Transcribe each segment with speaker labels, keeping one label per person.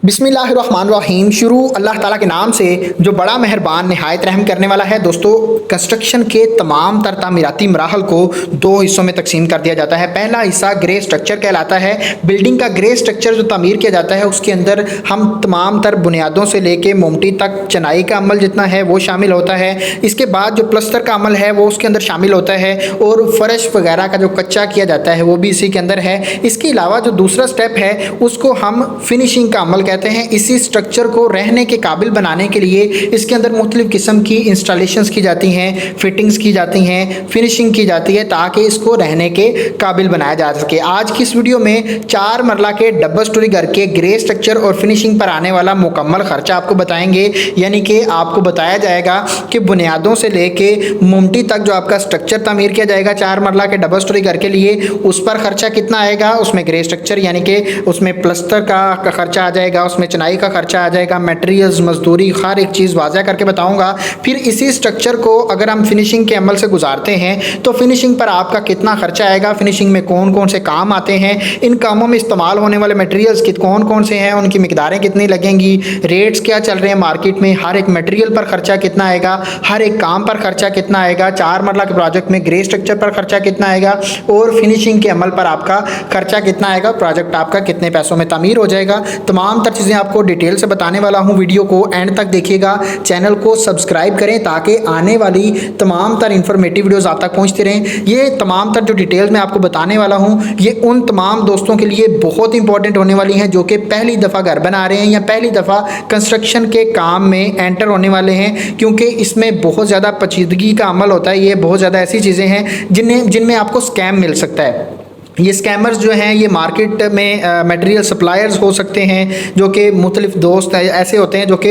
Speaker 1: बिस्मिल्लाहिर्रहमानिर्रहीम। शुरू अल्लाह ताला के नाम से जो बड़ा मेहरबान निहायत रहम करने वाला है। दोस्तों, कंस्ट्रक्शन के तमाम तर तामीराती मराहल को दो हिस्सों में तकसीम कर दिया जाता है। पहला हिस्सा ग्रे स्ट्रक्चर कहलाता है। बिल्डिंग का ग्रे स्ट्रक्चर जो तामीर किया जाता है उसके अंदर हम तमाम तर बुनियादों से लेके मोमटी तक चनाई का अमल जितना है वो शामिल होता है। इसके बाद जो प्लस्तर का अमल है वो उसके अंदर शामिल होता है और फर्श वगैरह का जो कच्चा किया जाता है वो भी इसी के अंदर है। इसके अलावा जो दूसरा स्टेप है उसको हम फिनिशिंग का अमल कहते हैं। इसी स्ट्रक्चर को रहने के काबिल बनाने के लिए इसके अंदर मुख्तलिफ किस्म की इंस्टॉलेशंस की जाती हैं, फिटिंग्स की जाती हैं, फिनिशिंग की जाती है ताकि इसको रहने के काबिल बनाया जा सके। आज की इस वीडियो में 4 मरला के डबल स्टोरी घर के ग्रे स्ट्रक्चर और फिनिशिंग पर आने वाला मुकम्मल खर्चा आपको बताएंगे। यानी कि आपको बताया जाएगा कि बुनियादों से लेके मुमटी तक जो आपका स्ट्रक्चर तामीर किया जाएगा 4 मरला के डबल स्टोरी घर के लिए, उस पर खर्चा कितना आएगा, उसमें ग्रे स्ट्रक्चर यानी कि उसमें प्लस्तर का खर्चा आ जाएगा, उसमें चनाई का खर्चा आ जाएगा, मटेरियल्स, मजदूरी, हर एक चीज़ वाज़ा करके बताऊंगा। फिर इसी स्ट्रक्चर को अगर हम फिनिशिंग के अमल से गुजारते हैं तो फिनिशिंग पर आपका कितना खर्चा आएगा, फिनिशिंग में कौन कौन से काम आते हैं, इन कामों में इस्तेमाल होने वाले मटेरियल्स कौन कौन से हैं, उनकी मिकदारें कितनी लगेंगी, रेट्स क्या चल रहे हैं मार्केट में, हर एक मटेरियल पर खर्चा कितना आएगा, हर एक काम पर खर्चा कितना आएगा, 4 मरला के प्रोजेक्ट में ग्रे स्ट्रक्चर पर खर्चा कितना आएगा और फिनिशिंग के अमल पर आपका खर्चा कितना आएगा, प्रोजेक्ट आपका कितने पैसों में तामीर हो जाएगा। तमाम तर चीज़ें आपको डिटेल से बताने वाला हूं। वीडियो को एंड तक देखिएगा, चैनल को सब्सक्राइब करें ताकि आने वाली तमाम तर इंफॉर्मेटिव वीडियोस आप तक पहुंचती रहें। ये तमाम तर जो डिटेल्स मैं आपको बताने वाला हूं ये उन तमाम दोस्तों के लिए बहुत इंपॉर्टेंट होने वाली हैं जो कि पहली दफ़ा घर बना रहे हैं या पहली दफ़ा कंस्ट्रक्शन के काम में एंटर होने वाले हैं, क्योंकि इसमें बहुत ज़्यादा पेचीदगी का अमल होता है। ये बहुत ज़्यादा ऐसी चीज़ें हैं जिनमें आपको स्कैम मिल सकता है। ये स्कैमर्स जो हैं ये मार्केट में मटेरियल सप्लायर्स हो सकते हैं जो कि मुख्तलिफ दोस्त ऐसे होते हैं जो कि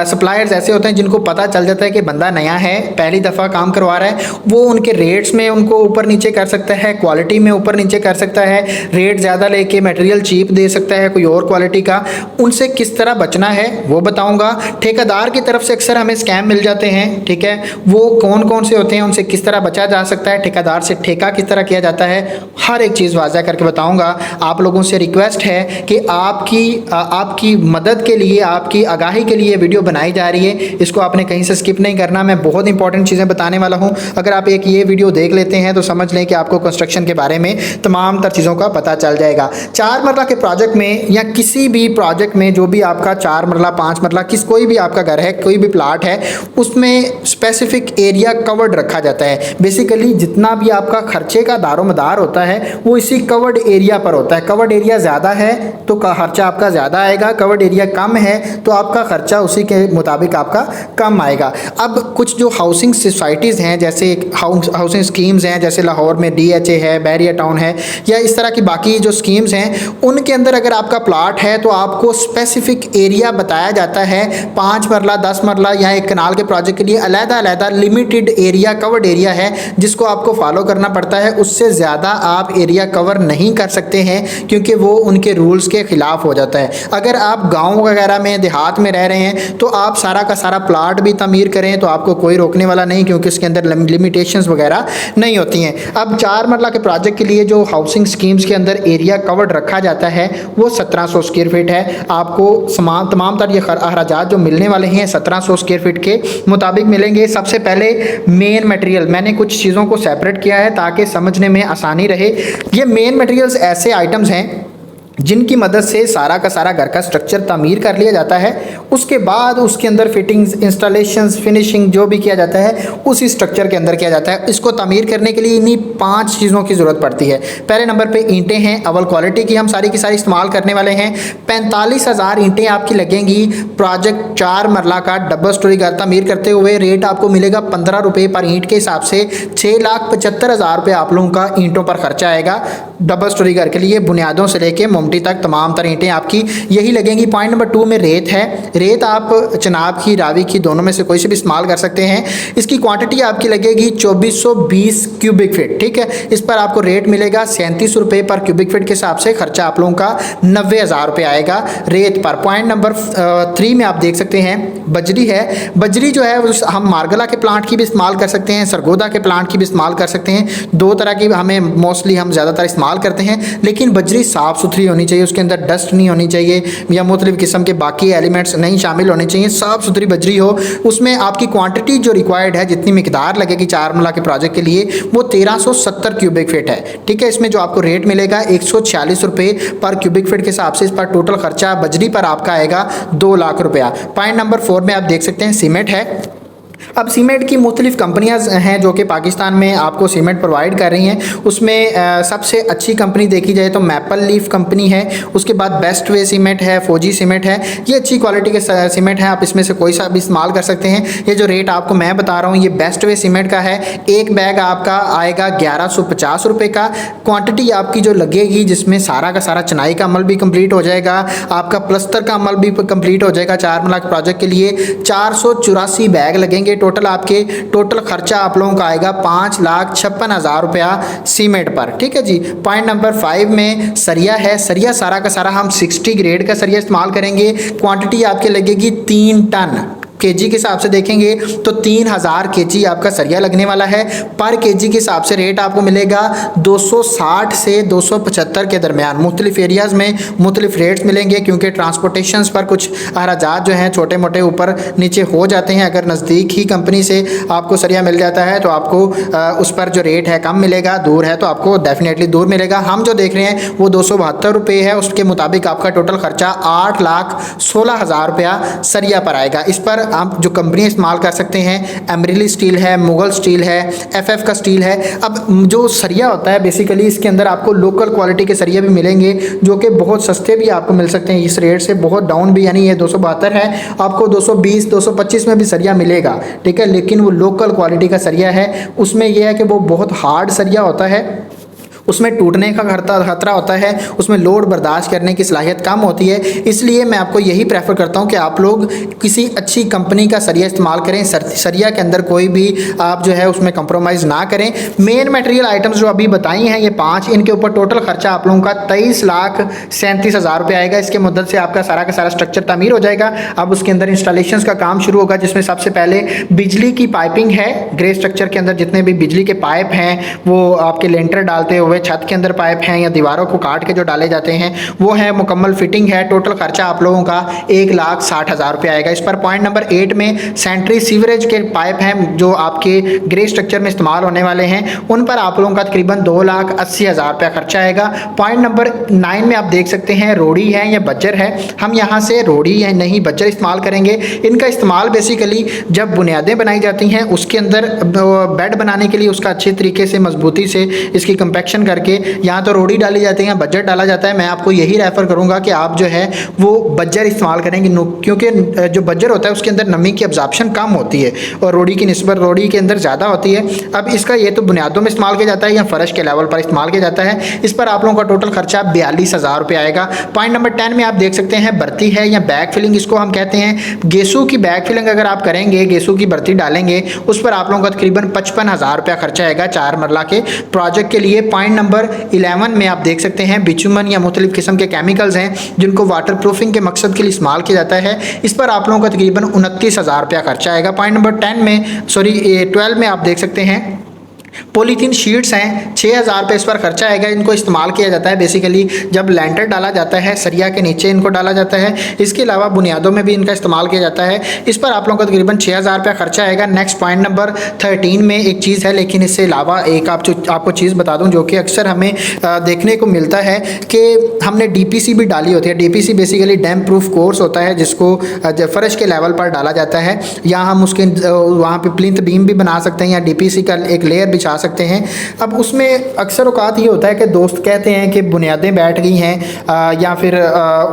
Speaker 1: सप्लायर्स ऐसे होते हैं जिनको पता चल जाता है कि बंदा नया है, पहली दफ़ा काम करवा रहा है। वो उनके रेट्स में उनको ऊपर नीचे कर सकता है, क्वालिटी में ऊपर नीचे कर सकता है, रेट ज़्यादा लेके मटेरियल चीप दे सकता है कोई और क्वालिटी का। उनसे किस तरह बचना है वो बताऊँगा। ठेकेदार की तरफ से अक्सर हमें स्कैम मिल जाते हैं, ठीक है, वो कौन कौन से होते हैं, उनसे किस तरह बचा जा सकता है, ठेकेदार से ठेका किस तरह किया जाता है, हर एक चीज़ वाज़ा करके बताऊंगा। आप लोगों से रिक्वेस्ट है कि आपकी मदद के लिए, आपकी आगाही के लिए वीडियो बनाई जा रही है, इसको आपने कहीं से स्किप नहीं करना। मैं बहुत इंपॉर्टेंट चीज़ें बताने वाला हूं। अगर आप एक ये वीडियो देख लेते हैं तो समझ लें कि आपको कंस्ट्रक्शन के बारे में तमाम तर चीज़ों का पता चल जाएगा। 4 मरला के प्रोजेक्ट में या किसी भी प्रोजेक्ट में जो भी आपका 4 मरला 5 मरला कोई भी आपका घर है, कोई भी प्लाट है, उसमें स्पेसिफिक एरिया कवर्ड रखा जाता है। बेसिकली जितना भी आपका खर्चे का दारोमदार होता है वो इसी कवर्ड एरिया पर होता है। कवर्ड एरिया ज़्यादा है तो खर्चा आपका ज़्यादा आएगा, कवर्ड एरिया कम है तो आपका खर्चा उसी के मुताबिक आपका कम आएगा। अब कुछ जो हाउसिंग सोसाइटीज़ हैं, जैसे हाउसिंग स्कीम्स हैं, जैसे लाहौर में DHA है, बैरिया टाउन है, या इस तरह की बाकी जो स्कीम्स हैं, उनके अंदर अगर आपका प्लाट है तो आपको स्पेसिफिक एरिया बताया जाता है। 5 मरला 10 मरला या एक कनाल के प्रोजेक्ट के लिए अलग-अलग लिमिटेड एरिया, कवर्ड एरिया है जिसको आपको फॉलो करना पड़ता है। उससे ज़्यादा आप एरिया कवर नहीं कर सकते हैं क्योंकि वो उनके रूल्स के ख़िलाफ़ हो जाता है। अगर आप गांव वगैरह में, देहात में रह रहे हैं तो आप सारा का सारा प्लाट भी तामीर करें तो आपको कोई रोकने वाला नहीं, क्योंकि उसके अंदर लिमिटेशंस वगैरह नहीं होती हैं। अब 4 मरला के प्रोजेक्ट के लिए जो हाउसिंग स्कीम्स के अंदर एरिया कवर्ड रखा जाता है वो 1700 स्क्वायर फीट है। आपको तमाम तर ये अखराजात जो मिलने वाले हैं 1700 स्क्वायर फीट के मुताबिक मिलेंगे। सबसे पहले मेन मटेरियल, मैंने कुछ चीज़ों को सेपरेट किया है ताकि समझने में आसानी रहे। ये मेन मटेरियल्स ऐसे आइटम्स हैं जिनकी मदद से सारा का सारा घर का स्ट्रक्चर तामीर कर लिया जाता है। उसके बाद उसके अंदर फिटिंग्स, इंस्टॉलेशंस, फिनिशिंग जो भी किया जाता है उसी स्ट्रक्चर के अंदर किया जाता है। इसको तामीर करने के लिए इन्हीं 5 चीज़ों की ज़रूरत पड़ती है। पहले नंबर पे ईंटें हैं, अव्वल क्वालिटी की हम सारी की सारी इस्तेमाल करने वाले हैं। 45,000 ईंटें आपकी लगेंगी। प्रोजेक्ट 4 मरला का डबल स्टोरी घर तामीर करते हुए रेट आपको मिलेगा 15 रुपये पर ईंट के हिसाब से। 6,75,000 रुपये आप लोगों का ईंटों पर खर्चा आएगा डबल स्टोरी घर के लिए, बुनियादों से लेके मोमटी तक तमाम तर ईंटें आपकी यही लगेंगी। पॉइंट नंबर 2 में रेत है। रेत आप चनाब की, रावी की, दोनों में से कोई से भी इस्तेमाल कर सकते हैं। इसकी क्वांटिटी आपकी लगेगी 2420 क्यूबिक फीट, ठीक है। इस पर आपको रेट मिलेगा 37 रुपये पर क्यूबिक फीट के हिसाब से। खर्चा आप लोगों का 90,000 रुपये आएगा रेत पर। पॉइंट नंबर 3 में आप देख सकते हैं बजरी है। बजरी जो है हम मार्गला के प्लांट की भी इस्तेमाल कर सकते हैं, सरगोदा के प्लांट की भी इस्तेमाल कर सकते हैं। 2 तरह की हमें मोस्टली हम ज़्यादातर इस्तेमाल करते हैं, लेकिन बजरी साफ़ सुथरी होनी चाहिए, उसके अंदर डस्ट नहीं होनी चाहिए या मुख्तलिफ किस्म के बाकी एलिमेंट्स नहीं शामिल होने चाहिए, साफ़ सुथरी बजरी हो। उसमें आपकी क्वांटिटी जो रिक्वायर्ड है, जितनी मिकदार लगेगी चारमला के प्रोजेक्ट के लिए, वो 1370 क्यूबिक फीट है। ठीक है, इसमें जो आपको रेट मिलेगा 146 रुपये पर क्यूबिक फीट के हिसाब से। इस पर टोटल खर्चा बजरी पर आपका आएगा 2 लाख रुपया। पॉइंट नंबर 4 में आप देख सकते हैं सीमेंट है। अब सीमेंट की मुख्तलिफ कंपनियां हैं जो कि पाकिस्तान में आपको सीमेंट प्रोवाइड कर रही हैं। उसमें सबसे अच्छी कंपनी देखी जाए तो मैपल लीफ कंपनी है, उसके बाद बेस्ट वे सीमेंट है, फौजी सीमेंट है। ये अच्छी क्वालिटी के सीमेंट है, आप इसमें से कोई सा भी इस्तेमाल कर सकते हैं। ये जो रेट आपको मैं बता रहा हूँ ये बेस्ट वे सीमेंट का है। एक बैग आपका आएगा 1150 रुपये का। क्वान्टिटी आपकी जो लगेगी, जिसमें सारा का सारा चुनाई का अमल भी कम्प्लीट हो जाएगा, आपका प्लस्तर का अमल भी कम्प्लीट हो जाएगा। चारमला के प्रोजेक्ट के लिए 484 बैग लगेंगे। टोटल आपके टोटल खर्चा आप लोगों का आएगा 5,56,000 रुपया सीमेंट पर। ठीक है जी। पॉइंट नंबर 5 में सरिया है। सरिया सारा का सारा हम 60 ग्रेड का सरिया इस्तेमाल करेंगे। क्वांटिटी आपके लगेगी 3 टन। केजी के हिसाब से देखेंगे तो 3000 केजी आपका सरिया लगने वाला है। पर केजी के हिसाब से रेट आपको मिलेगा 260 से 275 के दरमियान। मुख्तलिफ एरियाज़ में मुख्तलिफ रेट्स मिलेंगे, क्योंकि ट्रांसपोर्टेशन पर कुछ अखराजात जो हैं छोटे मोटे ऊपर नीचे हो जाते हैं। अगर नज़दीक ही कंपनी से आपको सरिया मिल जाता है तो आपको उस पर जो रेट है कम मिलेगा, दूर है तो आपको डेफिनेटली दूर मिलेगा। हम जो देख रहे हैं वो 272 रुपये है। उसके मुताबिक आपका टोटल खर्चा 8,16,000 रुपया सरिया पर आएगा। इस पर आप जो कंपनी इस्तेमाल कर सकते हैं, एमरिली स्टील है, मुगल स्टील है, एफएफ का स्टील है। अब जो सरिया होता है बेसिकली इसके अंदर आपको लोकल क्वालिटी के सरिया भी मिलेंगे जो कि बहुत सस्ते भी आपको मिल सकते हैं इस रेट से, बहुत डाउन भी। यानी ये 272 है, आपको 220 225 में भी सरिया मिलेगा। ठीक है, लेकिन वो लोकल क्वालिटी का सरिया है। उसमें यह है कि वो बहुत हार्ड सरिया होता है, उसमें टूटने का खतरा होता है, उसमें लोड बर्दाश्त करने की सलाहियत कम होती है। इसलिए मैं आपको यही प्रेफर करता हूं कि आप लोग किसी अच्छी कंपनी का सरिया इस्तेमाल करें। सरिया के अंदर कोई भी आप जो है उसमें कंप्रोमाइज़ ना करें। मेन मटेरियल आइटम्स जो अभी बताई हैं ये 5, इनके ऊपर टोटल खर्चा आप लोगों का 23,37,000 रुपये आएगा। इसके मदद से आपका सारा का सारा स्ट्रक्चर तामीर हो जाएगा। अब उसके अंदर इंस्टॉलेशन का काम शुरू होगा, जिसमें सबसे पहले बिजली की पाइपिंग है। ग्रे स्ट्रक्चर के अंदर जितने भी बिजली के पाइप हैं वो आपके लेंटर डालते हुए छत के अंदर पाइप हैं या दीवारों को काट के जो डाले जाते हैं वो है, मुकम्मल फिटिंग है। टोटल खर्चा आप लोगों का 1,60,000 रुपये आएगा। इस पर पॉइंट नंबर 8 में सेंट्री सीवरेज के पाइप हैं जो आपके ग्रे स्ट्रक्चर में इस्तेमाल होने वाले हैं, उन पर आप लोगों का तकरीबन 2,80,000 रुपया खर्चा आएगा। पॉइंट नंबर 9 में आप देख सकते हैं रोड़ी है या बज्जर है। हम यहाँ से रोड़ी है नहीं बज्जर इस्तेमाल करेंगे। इनका इस्तेमाल बेसिकली जब बुनियादें बनाई जाती हैं उसके अंदर बेड बनाने के लिए उसका अच्छे तरीके से मजबूती से इसकी कंपैक्शन करके यहाँ तो रोड़ी डाली जाती है, बज्जर डाला जाता है। मैं आपको यही रेफर करूँगा कि आप जो है वो बज्जर इस्तेमाल करेंगे, क्योंकि जो बज्जर होता है उसके अंदर नमी की अब्जॉर्प्शन कम होती है और रोड़ी की निस्बत रोड़ी के अंदर ज़्यादा होती है। अब इसका ये तो बुनियादों में इस्तेमाल किया जाता है या फर्श के लेवल पर इस्तेमाल किया जाता है। इस पर आप लोगों का टोटल खर्चा 42,000 रुपये आएगा। पॉइंट नंबर 10 में आप देख सकते हैं भर्ती है या बैग फिलिंग इसको हम कहते हैं। गेसू की बैग फिलिंग अगर आप करेंगे, गेसू की भर्ती डालेंगे, उस पर आप लोगों का तकरीबन 55,000 रुपया खर्चा आएगा 4 मरला के प्रोजेक्ट के लिए। पॉइंट नंबर 11 में आप देख सकते हैं बिचुमन या मुख्तलिफ किस्म के केमिकल्स हैं जिनको वाटर प्रूफिंग के मकसद के लिए इस्तेमाल किया जाता है। इस पर आप लोगों का तकरीबन 29,000 रुपया खर्चा आएगा। पॉइंट नंबर 12 में आप देख सकते हैं पॉलीथीन शीट्स हैं, 6,000 रुपये इस पर खर्चा आएगा। इनको इस्तेमाल किया जाता है बेसिकली जब लेंटर डाला जाता है, सरिया के नीचे इनको डाला जाता है। इसके अलावा बुनियादों में भी इनका इस्तेमाल किया जाता है। इस पर आप लोगों का तकरीबन 6,000 रुपया खर्चा आएगा। नेक्स्ट पॉइंट नंबर 13 में एक चीज़ है, लेकिन इससे अलावा एक आपको चीज़ बता दूँ जो कि अक्सर हमें देखने को मिलता है कि हमने DPC भी डाली होती है। DPC basically dam proof course होता है जिसको फर्श के लेवल पर डाला जाता है, या हम उसके वहाँ पर प्लिंथ बीम भी बना सकते हैं या DPC का एक लेयर भी आ सकते हैं। अब उसमें अक्सर औकात ये होता है कि दोस्त कहते हैं कि बुनियादें बैठ गई हैं या फिर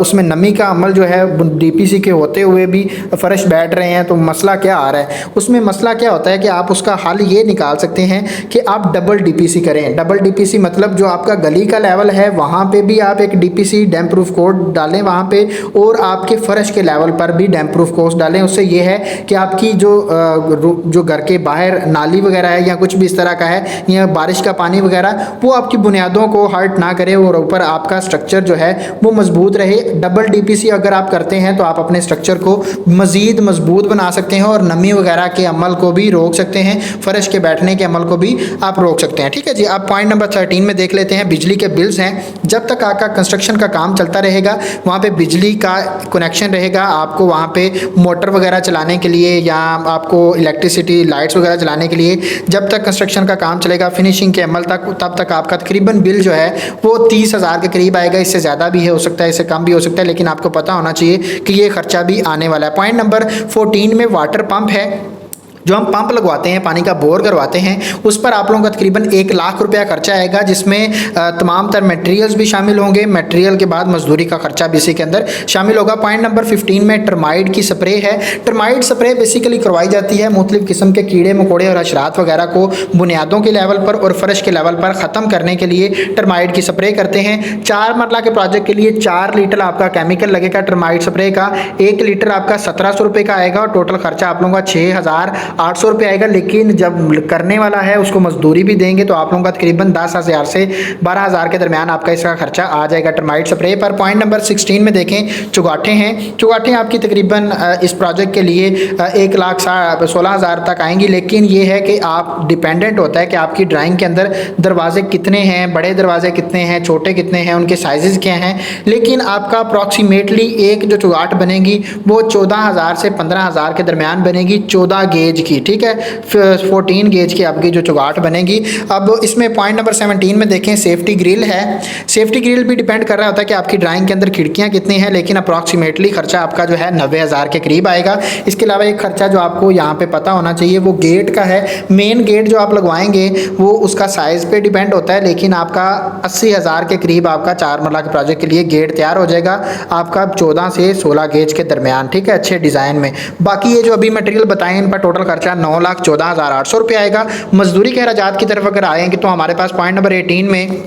Speaker 1: उसमें नमी का अमल जो है DPC के होते हुए भी फर्श बैठ रहे हैं, तो मसला क्या आ रहा है। उसमें मसला क्या होता है कि आप उसका हल ये निकाल सकते हैं कि आप डबल DPC करें। डबल DPC मतलब जो आपका गली का लेवल है वहाँ पे भी आप एक DPC डैम प्रूफ कोट डालें वहाँ पे, और आपके फर्श के लेवल पर भी डैम प्रूफ कोट डालें। उससे ये है कि आपकी जो घर के बाहर नाली वगैरह है या कुछ भी इस तरह का है या बारिश का पानी वगैरह, वो आपकी बुनियादों को हर्ट ना करे और ऊपर आपका स्ट्रक्चर जो है वो मजबूत रहे। डबल डीपीसी अगर आप करते हैं तो आप अपने स्ट्रक्चर को मजीद मजबूत बना सकते हैं और नमी वगैरह के अमल को भी रोक सकते हैं, फर्श के बैठने के अमल को भी आप रोक सकते हैं। ठीक है जी। अब पॉइंट नंबर 13 में देख लेते हैं, बिजली के बिल्स हैं। जब तक आपका कंस्ट्रक्शन का काम चलता रहेगा वहाँ पे बिजली का कनेक्शन रहेगा, आपको वहाँ पे मोटर वगैरह चलाने के लिए या आपको इलेक्ट्रिसिटी लाइट्स वगैरह चलाने के लिए जब तक कंस्ट्रक्शन का काम चलेगा फिनिशिंग के अमल तक, तब तक आपका तकरीबन बिल जो है वो 30,000 के करीब आएगा। इससे ज़्यादा भी हो सकता है, इससे कम भी हो सकता है, लेकिन आपको पता होना चाहिए कि ये खर्चा भी आने वाला है। पॉइंट नंबर 14 में वाटर पंप है। जो हम पंप लगवाते हैं, पानी का बोर करवाते हैं, उस पर आप लोगों का तकरीबन 1 लाख रुपया खर्चा आएगा, जिसमें तमाम तर मटेरियल्स भी शामिल होंगे। मटेरियल के बाद मजदूरी का खर्चा भी इसी के अंदर शामिल होगा। पॉइंट नंबर 15 में टर्माइट की स्प्रे है। टर्माइट स्प्रे बेसिकली करवाई जाती है मुख्तलिफ किस्म के कीड़े मकोड़े और हशरात वगैरह को बुनियादों के लेवल पर और फर्श के लेवल पर ख़त्म करने के लिए टर्माइट की स्प्रे करते हैं। 4 मरला के प्रोजेक्ट के लिए 4 लीटर आपका केमिकल लगेगा टर्माइट स्प्रे का। 1 लीटर आपका 1700 रुपये का आएगा और टोटल खर्चा आप लोगों का 6,800 रुपये आएगा। लेकिन जब करने वाला है उसको मजदूरी भी देंगे तो आप लोगों का तकरीबन 10,000 से 12,000 के दरमियान आपका इसका खर्चा आ जाएगा टर्माइट स्प्रे पर। पॉइंट नंबर 16 में देखें, चुगाठे हैं। चुगाठे आपकी तकरीबन इस प्रोजेक्ट के लिए 1,16,000 तक आएंगी, लेकिन ये है कि आप डिपेंडेंट होता है कि आपकी ड्राइंग के अंदर दरवाजे कितने हैं, बड़े दरवाजे कितने हैं, छोटे कितने हैं, उनके साइजेस क्या हैं। लेकिन आपका अप्रॉक्सीमेटली एक जो चुगाट बनेगी वो 14,000 से 15,000 के दरमियान बनेगी, 14 गेज की। ठीक है, 14 गेज की आपकी जो चुगाट बनेगी। अब इसमें पॉइंट नंबर 17 में देखें, सेफ्टी ग्रिल है। सेफ्टी ग्रिल भी डिपेंड कर रहा होता है कि आपकी ड्राइंग के अंदर खिड़कियां कितनी हैं, लेकिन अप्रॉक्सीमेटली खर्चा आपका जो है 90,000 के करीब आएगा। इसके अलावा एक खर्चा जो आपको यहाँ पे पता होना चाहिए वो गेट का है। मेन गेट जो आप लगवाएंगे वो उसका साइज़ पे डिपेंड होता है, लेकिन आपका 80,000 के करीब आपका 4 मरला के प्रोजेक्ट के लिए गेट तैयार हो जाएगा आपका 14 से 16 गेज के दरमियान। ठीक है, अच्छे डिज़ाइन में। बाकी ये जो अभी मटेरियल बताएं इन पर टोटल खर्चा 9,14,800 रुपये आएगा। मजदूरी के अखराजात की तरफ अगर आएंगे तो हमारे पास पॉइंट नंबर 18 में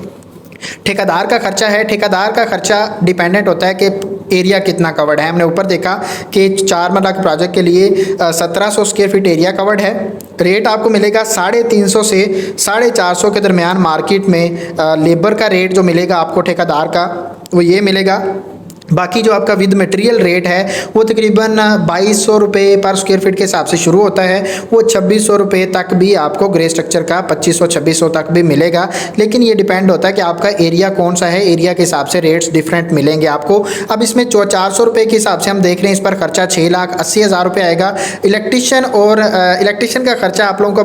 Speaker 1: ठेकेदार का खर्चा है। ठेकेदार का खर्चा डिपेंडेंट होता है कि एरिया कितना कवर्ड है। हमने ऊपर देखा कि 4 मरला के प्रोजेक्ट के लिए 1700 स्क्वायर फीट एरिया कवर्ड है। रेट आपको मिलेगा 350 से 450 के दरमियान मार्केट में। लेबर का रेट जो मिलेगा आपको ठेकेदार का वो ये मिलेगा। बाकी जो आपका विद मटेरियल रेट है वो तकरीबन 2200 रुपये पर स्क्वायर फीट के हिसाब से शुरू होता है, वो 2600 रुपये तक भी आपको ग्रे स्ट्रक्चर का 2500-2600 तक भी मिलेगा। लेकिन ये डिपेंड होता है कि आपका एरिया कौन सा है, एरिया के हिसाब से रेट्स डिफरेंट मिलेंगे आपको। अब इसमें 400 रुपये के हिसाब से हम देख रहे हैं, इस पर खर्चा 6,80,000 रुपये आएगा। इलेक्ट्रीशियन और इलेक्ट्रीशियन का खर्चा आप लोगों को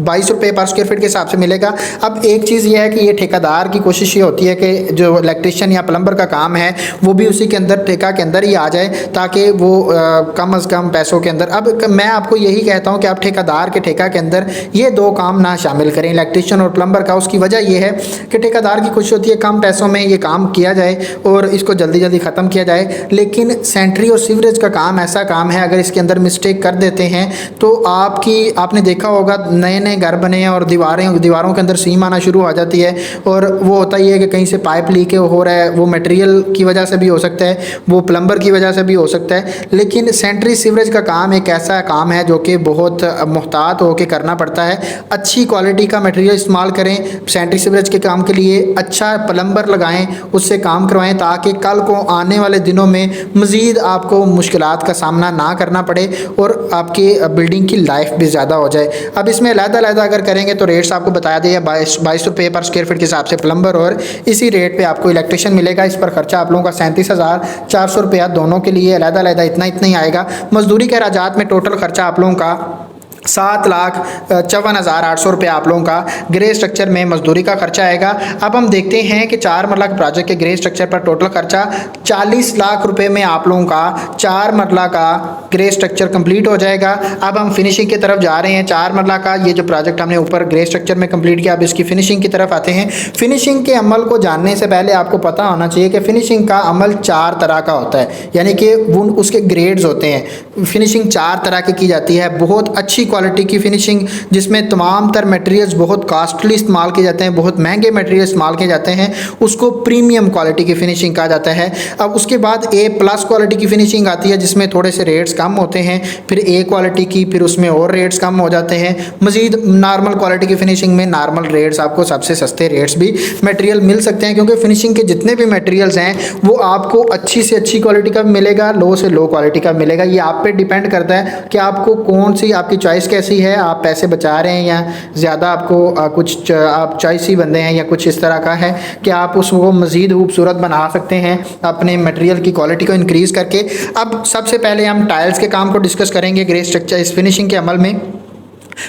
Speaker 1: 22 रुपये पर स्क्वायर फीट के हिसाब से मिलेगा। अब एक चीज़ ये है कि ये ठेकेदार की कोशिश ये होती है कि जो इलेक्ट्रीशियन या प्लम्बर का काम है वो भी उसी के अंदर ठेका के अंदर ही आ जाए, ताकि वो कम से कम पैसों के अंदर। अब मैं आपको यही कहता हूं कि आप ठेकेदार के ठेका के अंदर ये 2 काम ना शामिल करें, इलेक्ट्रीशियन और प्लम्बर का। उसकी वजह यह है कि ठेकेदार की कोशिश होती है कम पैसों में ये काम किया जाए और इसको जल्दी जल्दी ख़त्म किया जाए। लेकिन सेंट्री और सीवरेज का काम ऐसा काम है, अगर इसके अंदर मिस्टेक कर देते हैं तो आपने देखा होगा नए नए घर बने हैं और दीवारों के अंदर सीम आना शुरू हो जाती है, और वो होता ही है कि कहीं से पाइप लीक हो रहा है, वो मटेरियल की वजह से भी हो सकता है, वो प्लम्बर की वजह से भी हो सकता है। लेकिन सेंट्री सीवरेज का काम एक ऐसा काम है जो कि बहुत मुहतात होकर करना पड़ता है। अच्छी क्वालिटी का मटेरियल इस्तेमाल करें सेंट्री सीवरेज के काम के लिए, अच्छा प्लम्बर लगाएं, उससे काम करवाएं, ताकि कल को आने वाले दिनों में मज़ीद आपको मुश्किलात का सामना ना करना पड़े और आपकी बिल्डिंग की लाइफ भी ज़्यादा हो जाए। अब इसमें अलग-अलग अगर करेंगे तो रेट्स आपको बताया दिया 22 रुपये पर स्क्वायर फीट के हिसाब से प्लम्बर, और इसी रेट पे आपको इलेक्ट्रिशियन मिलेगा। इस पर खर्चा आप लोगों का 37,400 रुपया दोनों के लिए अलग-अलग इतना ही आएगा। मजदूरी के अखराजात में टोटल खर्चा आप लोगों का 7,54,800 रुपये आप लोगों का ग्रे स्ट्रक्चर में मजदूरी का खर्चा आएगा। अब हम देखते हैं कि 4 मरला के प्रोजेक्ट के ग्रे स्ट्रक्चर पर टोटल खर्चा 40 लाख रुपए में आप लोगों का 4 मरला का ग्रे स्ट्रक्चर कंप्लीट हो जाएगा। अब हम फिनिशिंग की तरफ जा रहे हैं। 4 मरला का ये जो प्रोजेक्ट हमने ऊपर ग्रे स्ट्रक्चर में कंप्लीट किया, अब इसकी फिनिशिंग की तरफ आते हैं। फिनिशिंग के अमल को जानने से पहले आपको पता होना चाहिए कि फिनिशिंग का अमल 4 तरह का होता है, यानी कि वो उसके ग्रेड्स होते हैं। फिनिशिंग 4 तरह की जाती है। बहुत अच्छी क्वालिटी की फिनिशिंग, जिसमें तमाम तर मटेरियल्स बहुत कॉस्टली इस्तेमाल किए जाते हैं, बहुत महंगे मटेरियल इस्तेमाल किए जाते हैं, उसको प्रीमियम क्वालिटी की फिनिशिंग कहा जाता है। अब उसके बाद ए प्लस क्वालिटी की फिनिशिंग आती है, जिसमें थोड़े से रेट्स कम होते हैं, फिर ए क्वालिटी की, फिर उसमें और रेट्स कम हो जाते हैं। मज़ीद नॉर्मल क्वालिटी की फिनिशिंग में नॉर्मल रेट्स, आपको सबसे सस्ते रेट्स भी मटेरियल मिल सकते हैं, क्योंकि फिनिशिंग के जितने भी मटेरियल्स हैं वो आपको अच्छी से अच्छी क्वालिटी का मिलेगा, लो से लो क्वालिटी का मिलेगा। ये आप पे डिपेंड करता है कि आपको कौन सी, आपकी चॉइस कैसी है, आप पैसे बचा रहे हैं या ज़्यादा आपको आप चॉइसी बंदे हैं या कुछ इस तरह का है कि आप उसको मज़ीद खूबसूरत बना सकते हैं अपने मटेरियल की क्वालिटी को इंक्रीज़ करके। अब सबसे पहले हम टाइल्स के काम को डिस्कस करेंगे ग्रे स्ट्रक्चर इस फिनिशिंग के अमल में।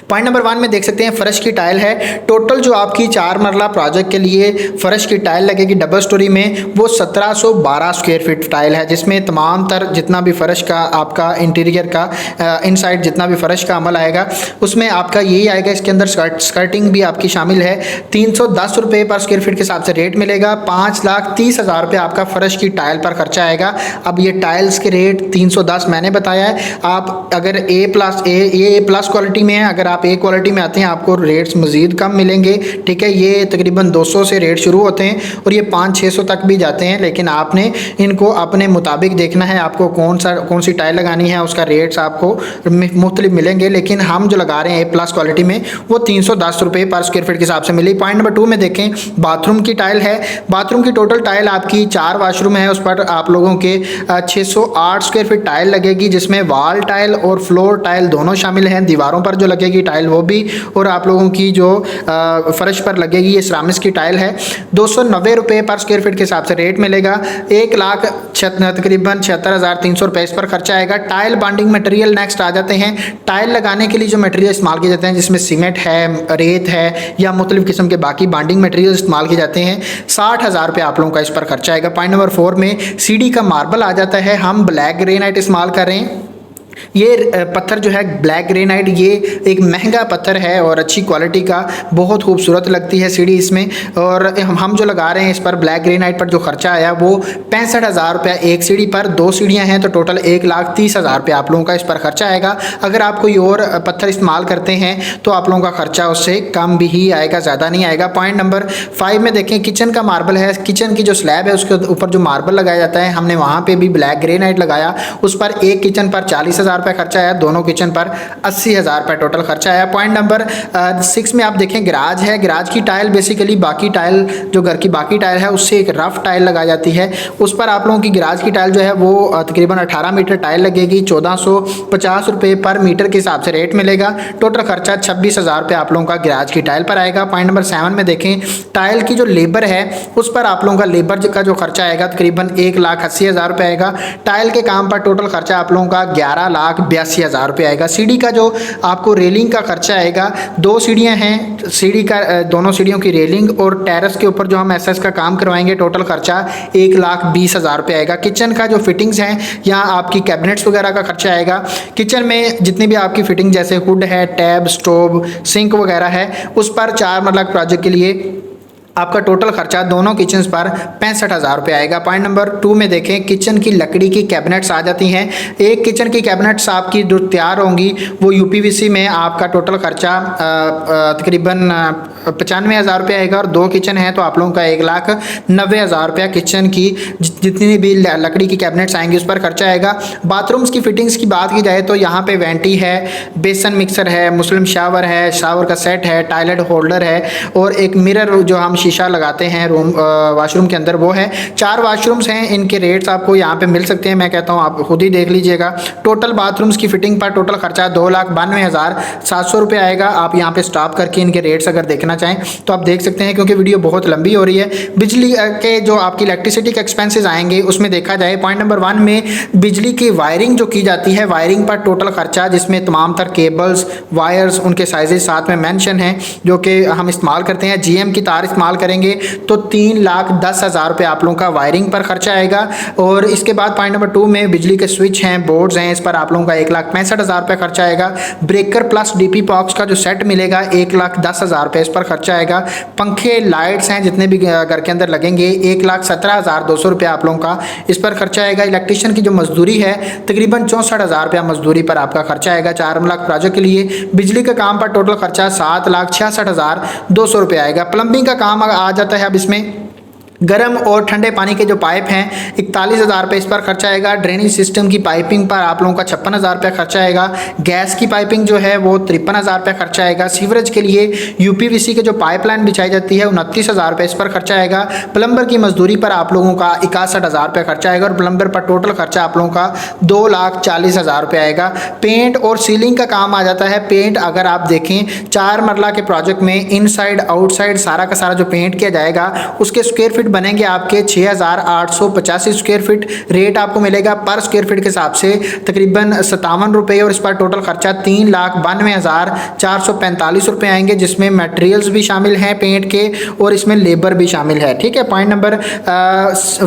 Speaker 1: पॉइंट नंबर 1 में देख सकते हैं फर्श की टाइल है। टोटल जो आपकी 4 मरला प्रोजेक्ट के लिए फर्श की टाइल लगेगी डबल स्टोरी में, वो 1712 स्क्वायर फीट टाइल है, जिसमें तमाम तर जितना भी फर्श का आपका इंटीरियर का इनसाइड जितना भी फर्श का अमल आएगा उसमें आपका यही आएगा। इसके अंदर स्कर्टिंग भी आपकी शामिल है। 310 रुपये पर स्क्वायर फीट के हिसाब से रेट मिलेगा। 5,30,000 रुपये आपका फर्श की टाइल पर खर्चा आएगा। अब ये टाइल्स के रेट 310 मैंने बताया है। आप अगर ए प्लस क्वालिटी में है, अगर आप ए क्वालिटी में आते हैं आपको रेट्स मज़ीद कम मिलेंगे, ठीक है। ये तकरीबन 200 से रेट शुरू होते हैं और ये 500-600 तक भी जाते हैं, लेकिन आपने इनको अपने मुताबिक देखना है, आपको कौन सी टाइल लगानी है, उसका रेट्स आपको मुख्तलिफ मिलेंगे। लेकिन हम जो लगा रहे हैं ए प्लस क्वालिटी में वो 310 रुपये पर स्क्वायर फीट के हिसाब से मिली। पॉइंट नंबर 2 में देखें बाथरूम की टाइल है। बाथरूम की टोटल टाइल आपकी 4 वाशरूम है, उस पर आप लोगों के 608 स्क्वायर फीट टाइल लगेगी, जिसमें वॉल टाइल और फ्लोर टाइल दोनों शामिल हैं। दीवारों पर जो लगेगी टाइल वो भी, और आप लोगों की जो फर्श पर लगेगी ये सिरामिक्स की टाइल है। 290 रुपये पर स्क्वायर फीट के हिसाब से रेट मिलेगा। 1,00,000 तकरीबन 76,300 रुपये इस पर खर्चा आएगा। टाइल बॉन्डिंग मटेरियल नेक्स्ट आ जाते हैं। टाइल लगाने के लिए जो मटेरियल इस्तेमाल किए जाते हैं, जिसमें सीमेंट है, रेत है या मुख्तलिफ किस्म के बाकी बॉन्डिंग मटेरियल इस्तेमाल किए जाते हैं, 60,000 रुपये आप लोगों का इस पर खर्चा आएगा। पॉइंट नंबर 4 में सीढ़ी का मार्बल आ जाता है। हम ब्लैक ग्रेनाइट इस्तेमाल कर रहे हैं। ये पत्थर जो है ब्लैक ग्रेनाइट, ये एक महंगा पत्थर है और अच्छी क्वालिटी का, बहुत खूबसूरत लगती है सीढ़ी इसमें। और हम जो लगा रहे हैं इस पर ब्लैक ग्रेनाइट पर जो खर्चा आया वो 65,000 रुपये एक सीढ़ी पर। 2 सीढ़ियाँ हैं तो टोटल 1,30,000 रुपये आप लोगों का इस पर खर्चा आएगा। अगर आप कोई और पत्थर इस्तेमाल करते हैं तो आप लोगों का खर्चा उससे कम भी ही आएगा, ज़्यादा नहीं आएगा। पॉइंट नंबर 5 में देखें किचन का मार्बल है। किचन की जो स्लैब है उसके ऊपर जो मार्बल लगाया जाता है, हमने वहाँ पर भी ब्लैक ग्रेनाइट लगाया। उस पर एक किचन पर 40,000 रुपये खर्चा आया, दोनों किचन पर 80,000 रुपये टोटल खर्चा आया। पॉइंट नंबर 6 में आप देखें गराज है। गराज की टाइल बेसिकली बाकी टाइल जो घर की बाकी टाइल है उससे एक रफ टाइल लगाई जाती है। उस पर आप लोगों की गराज की टाइल जो है वो तकरीबन 18 मीटर टाइल लगेगी। 1450 रुपये पर मीटर के हिसाब से रेट मिलेगा। टोटल खर्चा 26,000 रुपये आप लोगों का गराज की टाइल पर आएगा। पॉइंट नंबर 7 में देखें टाइल की जो लेबर है उस पर आप लोगों का लेबर का जो खर्चा आएगा तकरीबन 1,80,000 रुपये आएगा। टाइल के काम पर टोटल खर्चा आप लोगों का 11,82,000 रुपये आएगा। सीढ़ी का जो आपको रेलिंग का खर्चा आएगा, 2 सीढ़ियाँ हैं, सीढ़ी का दोनों सीढ़ियों की रेलिंग और टेरेस के ऊपर जो हम एसएस का काम करवाएंगे टोटल खर्चा 1,20,000 रुपये आएगा। किचन का जो फिटिंग्स हैं, यहाँ आपकी कैबिनेट्स वगैरह का खर्चा आएगा। किचन में जितनी भी आपकी फिटिंग जैसे हुड है, टैब, स्टोव, सिंक वगैरह है, उस पर 4 मरला प्रोजेक्ट के लिए आपका टोटल खर्चा दोनों किचन पर 65,000 रुपये आएगा। पॉइंट नंबर 2 में देखें किचन की लकड़ी की कैबिनेट्स आ जाती हैं। एक किचन की कैबिनेट्स आपकी जो तैयार होंगी वो यूपीवीसी में आपका टोटल खर्चा तकरीबन 95,000 रुपये आएगा। और 2 किचन हैं तो आप लोगों का 1,90,000 रुपया किचन की जितनी भी लकड़ी की कैबिनेट्स आएंगी उस पर खर्चा आएगा। बाथरूम्स की फिटिंग्स की बात की जाए तो यहाँ पे वेंटी है, बेसन मिक्सर है, मुस्लिम शावर है, शावर का सेट है, टॉयलेट होल्डर है और एक मिरर जो हम शीशा लगाते हैं वाशरूम के अंदर वो है। 4 वाशरूम्स हैं, इनके रेट्स आपको यहाँ पे मिल सकते हैं। मैं कहता हूँ आप खुद ही देख लीजिएगा। टोटल बाथरूम्स की फिटिंग पर टोटल खर्चा 2,92,700 रुपये आएगा। आप यहाँ पे स्टॉप करके इनके रेट्स अगर देखना चाहें तो आप देख सकते हैं, क्योंकि वीडियो बहुत लंबी हो रही है। बिजली के जो आपकी इलेक्ट्रिसिटी के एक्सपेंसेस आएंगे उसमें देखा जाए पॉइंट नंबर 1 में बिजली की वायरिंग जो की जाती है, वायरिंग पर टोटल खर्चा जिसमें तमाम तर केबल्स, वायर्स, उनके साइजेस साथ में मेंशन हैं जो कि हम इस्तेमाल करते हैं। GM की तार इस्तेमाल करेंगे तो 3,10,000 रुपये आप लोगों का वायरिंग पर खर्चा आएगा। और इसके बाद पॉइंट नंबर 2 में बिजली के स्विच हैं, बोर्ड्स हैं, इस पर आप लोगों का 1,65,000 रुपये खर्चा आएगा। ब्रेकर प्लस DP बॉक्स का जो सेट मिलेगा 1,10,000 रुपये इस पर पर खर्चा आएगा। पंखे लाइट्स हैं जितने भी घर के अंदर लगेंगे 1,17,200 रुपया आप लोगों का इस पर खर्चा आएगा। इलेक्ट्रिशियन की जो मजदूरी है तकरीबन 64,000 रुपया मजदूरी पर आपका खर्चा आएगा 4 लाख प्रोजेक्ट के लिए। बिजली का काम पर टोटल खर्चा 7,66,200 रुपया आएगा। प्लम्बिंग का काम आ जाता है अब इसमें। गर्म और ठंडे पानी के जो पाइप हैं 41,000 रुपये इस पर खर्चा आएगा। ड्रेनेज सिस्टम की पाइपिंग पर आप लोगों का 56,000 रुपया खर्चा आएगा। गैस की पाइपिंग जो है वो 53,000 रुपया खर्चा आएगा। सीवरेज के लिए यूपीवीसी के जो पाइपलाइन बिछाई जाती है 29,000 रुपये इस पर खर्चा आएगा। प्लम्बर की मजदूरी पर आप लोगों का 61,000 रुपया खर्चा आएगा और प्लम्बर पर टोटल खर्चा आप लोगों का 2,40,000 रुपया आएगा। पेंट और सीलिंग का काम आ जाता है। पेंट अगर आप देखें 4 मरला के प्रोजेक्ट में इनसाइड आउटसाइड सारा का सारा जो पेंट किया जाएगा उसके स्क्वायर फीट बनेंगे आपके 6,885 स्क्वायर फीट। रेट आपको मिलेगा पर स्क्वायर फीट के हिसाब से तकरीबन 57 रुपये और इस पर टोटल खर्चा 3,92,445 रुपये आएंगे, जिसमें मटेरियल्स भी शामिल हैं पेंट के और इसमें लेबर भी शामिल है। ठीक है, पॉइंट नंबर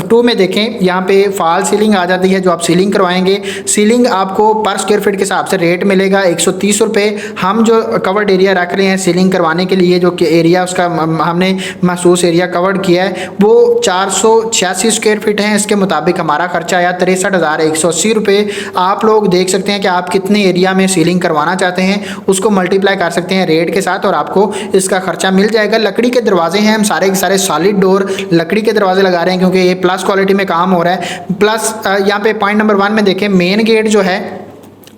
Speaker 1: 2 में देखें, यहाँ पे फॉल सीलिंग आ जाती है। जो आप सीलिंग करवाएंगे सीलिंग आपको पर स्क्वायर फीट के हिसाब से रेट मिलेगा 130 रुपये। हम जो कवर्ड एरिया रख रहे हैं सीलिंग करवाने के लिए, जो एरिया उसका हमने महसूस एरिया कवर्ड किया है वो 486 स्क्वायर फीट है। इसके मुताबिक हमारा खर्चा आया 63,180 रुपये। आप लोग देख सकते हैं कि आप कितने एरिया में सीलिंग करवाना चाहते हैं, उसको मल्टीप्लाई कर सकते हैं रेट के साथ और आपको इसका खर्चा मिल जाएगा। लकड़ी के दरवाजे हैं, हम सारे के सारे सॉलिड डोर लकड़ी के दरवाजे लगा रहे हैं क्योंकि ये प्लस क्वालिटी में काम हो रहा है। प्लस यहाँ पे पॉइंट नंबर 1 में देखें, मेन गेट जो है,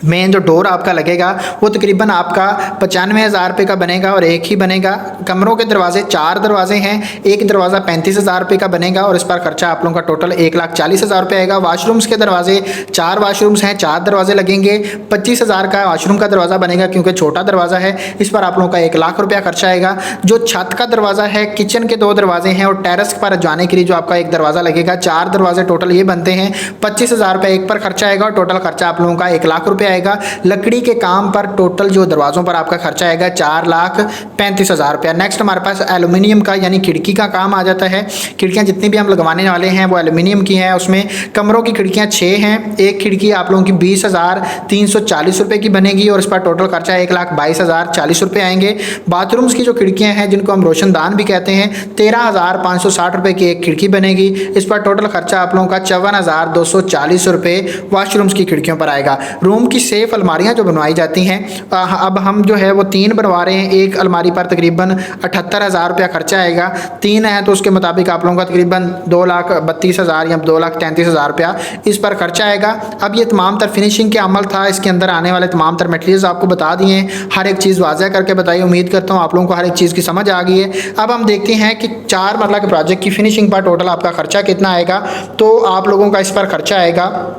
Speaker 1: मेन जो डोर आपका लगेगा वो तकरीबन आपका 95,000 रुपये का बनेगा और एक ही बनेगा। कमरों के दरवाजे 4 दरवाजे हैं, एक दरवाज़ा 35,000 रुपये का बनेगा और इस पर खर्चा आप लोगों का टोटल 1,40,000 रुपये आएगा। वाशरूम्स के दरवाजे 4 वाशरूम्स हैं, 4 दरवाजे लगेंगे, 25,000 का वाशरूम का दरवाज़ा बनेगा क्योंकि छोटा दरवाज़ा है। इस पर आप लोगों का 1,00,000 रुपया खर्चा आएगा। जो छत का दरवाज़ा है, किचन के 2 दरवाजे हैं और टेरेस पर जाने के लिए जो आपका एक दरवाज़ा लगेगा, 4 दरवाजे टोटल ये बनते हैं। 25,000 रुपये एक पर खर्चा आएगा और टोटल खर्चा आप लोगों का 1,00,000 रुपये आएगा। लकड़ी के काम पर टोटल जो दरवाजों पर आपका खर्चा आएगा 4,35,000 रुपया। नेक्स्ट हमारे पास एल्यूमिनियम का यानी खिड़की का काम आ जाता है। खिड़कियां जितनी भी हम लगवाने वाले हैं वो एल्यूमिनियम की हैं। उसमें कमरों की खिड़कियां 6 हैं। एक खिड़की आप लोगों की 20,340 रुपये की बनेगी और इस पर टोटल खर्चा 1,22,040 रुपये आएंगे। बाथरूम्स की जो खिड़कियां हैं जिनको हम रोशनदान भी कहते हैं 13,560 रुपये की एक खिड़की बनेगी। इस पर टोटल खर्चा आप लोगों का 54,240 रुपये वाशरूम्स की खिड़कियों पर आएगा। रूम की सेफ अलमारियां जो बनवाई जाती हैं, अब हम जो है वो 3 बनवा रहे हैं। एक अलमारी पर तकरीबन 78,000 रुपया खर्चा आएगा। 3 है तो उसके मुताबिक आप लोगों का तकरीबन 2,32,000 या 2,33,000 रुपया इस पर खर्चा आएगा। अब ये तमाम तर फिनिशिंग के अमल था। इसके अंदर आने वाले तमाम तर मटेरियल्स आपको बता दिए हैं, हर एक चीज़ वाज़ह करके बताइए। उम्मीद करता हूँ आप लोगों को हर एक चीज़ की समझ आ गई है। अब हम देखते हैं कि 4 मरला के प्रोजेक्ट की फिनिशिंग पर टोटल आपका खर्चा कितना आएगा। तो आप लोगों का इस पर खर्चा आएगा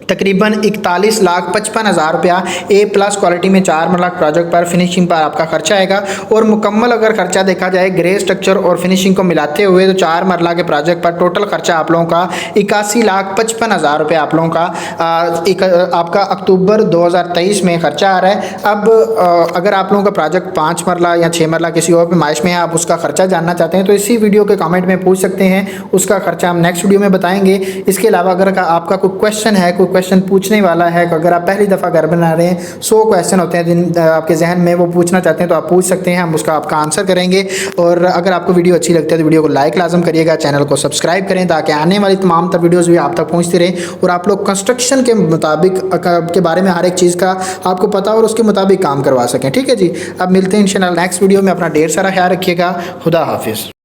Speaker 1: तकरीबन 41,55,000 रुपया। ए प्लस क्वालिटी में 4 मरला प्रोजेक्ट पर फिनिशिंग पर आपका खर्चा आएगा। और मुकम्मल अगर खर्चा देखा जाए ग्रे स्ट्रक्चर और फिनिशिंग को मिलाते हुए तो 4 मरला के प्रोजेक्ट पर टोटल खर्चा आप लोगों का 81,55,000 रुपये आप लोगों का आपका अक्टूबर 2023 में खर्चा आ रहा है। अब अगर आप लोगों का प्रोजेक्ट 5 मरला या 6 मरला किसी और पैमाइश में है, आप उसका खर्चा जानना चाहते हैं तो इसी वीडियो के कमेंट में पूछ सकते हैं। उसका खर्चा हम नेक्स्ट वीडियो में बताएंगे। इसके अलावा अगर आपका कोई क्वेश्चन है, कोई क्वेश्चन पूछने वाला है, अगर आप पहली दफ़ा घर बना रहे हैं, 100 क्वेश्चन होते हैं जिन आपके जहन में, वो पूछना चाहते हैं तो आप पूछ सकते हैं, हम उसका आपका आंसर करेंगे। और अगर आपको वीडियो अच्छी लगती है तो वीडियो को लाइक लाजम करिएगा, चैनल को सब्सक्राइब करें ताकि आने वाली तमाम तर वीडियोज़ भी आप तक पहुँचती रहें और आप लोग कंस्ट्रक्शन के मुताबिक के बारे में हर एक चीज़ का आपको पता और उसके मुताबिक काम करवा सकें। ठीक है जी, अब मिलते हैं इंशाल्लाह नेक्स्ट वीडियो में। अपना ढेर सारा ख्याल रखिएगा। खुदा हाफिज़।